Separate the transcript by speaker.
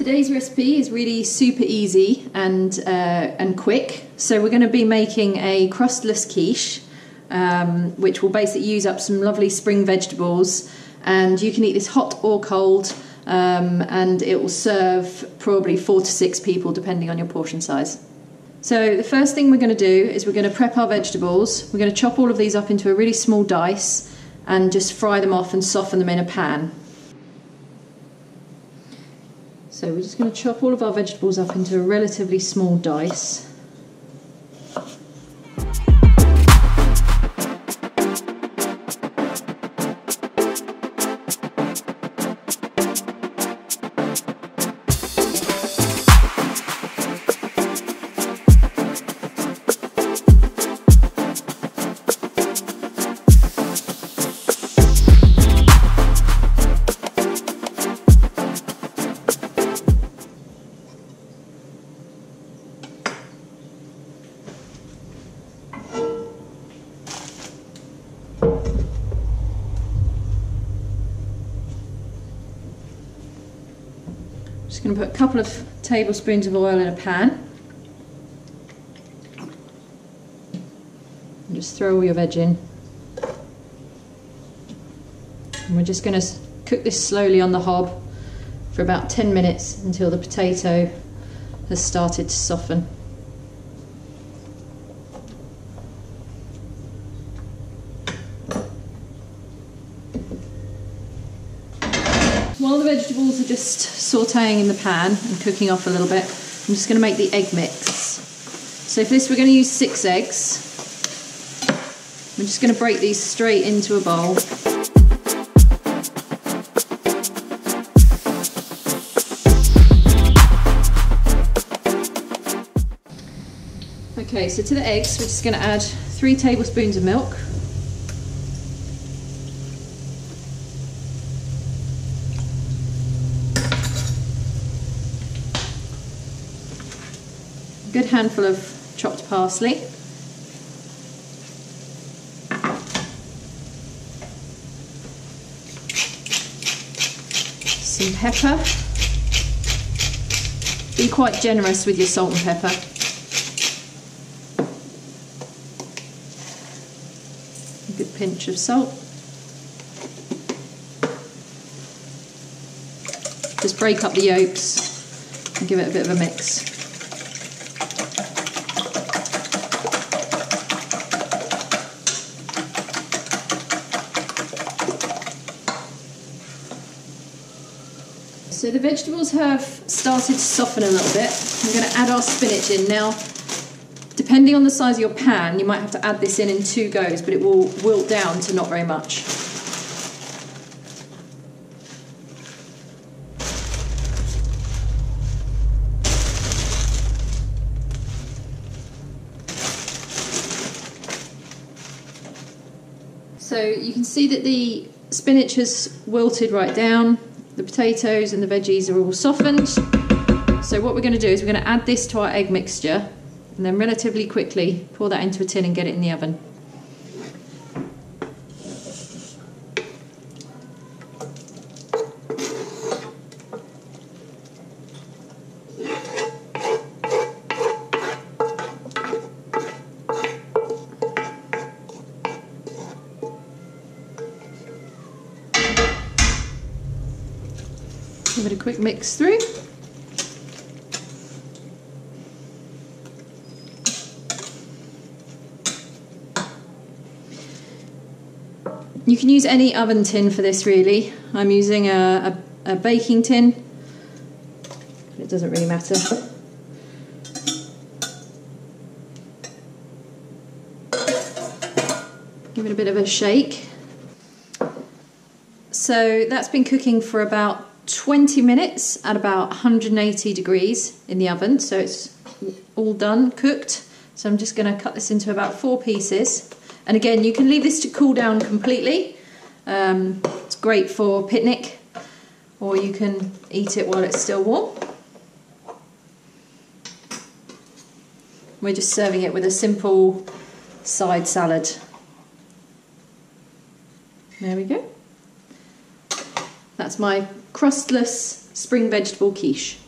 Speaker 1: Today's recipe is really super easy and quick. So we're going to be making a crustless quiche, which will basically use up some lovely spring vegetables, and you can eat this hot or cold, and it will serve probably 4 to 6 people depending on your portion size. So the first thing we're going to do is we're going to prep our vegetables. We're going to chop all of these up into a really small dice and just fry them off and soften them in a pan. So we're just going to chop all of our vegetables up into a relatively small dice. Just going to put a couple of tablespoons of oil in a pan and just throw all your veg in. And we're just going to cook this slowly on the hob for about 10 minutes until the potato has started to soften. While the vegetables are just sautéing in the pan and cooking off a little bit, I'm just going to make the egg mix. So for this we're going to use 6 eggs. I'm just going to break these straight into a bowl. Okay, so to the eggs we're just going to add 3 tablespoons of milk. A good handful of chopped parsley, some pepper. Be quite generous with your salt and pepper. A good pinch of salt. Just break up the yolks and give it a bit of a mix. So the vegetables have started to soften a little bit. I'm going to add our spinach in now. Depending on the size of your pan, you might have to add this in 2 goes, but it will wilt down to not very much. So you can see that the spinach has wilted right down. The potatoes and the veggies are all softened. So what we're going to do is we're going to add this to our egg mixture and then relatively quickly pour that into a tin and get it in the oven. Give it a quick mix through. You can use any oven tin for this really. I'm using a baking tin. It doesn't really matter. Give it a bit of a shake. So that's been cooking for about 20 minutes at about 180 degrees in the oven, so it's all done, cooked. So I'm just going to cut this into about 4 pieces. And again, you can leave this to cool down completely. It's great for picnic, or you can eat it while it's still warm. We're just serving it with a simple side salad. There we go. That's my crustless spring vegetable quiche.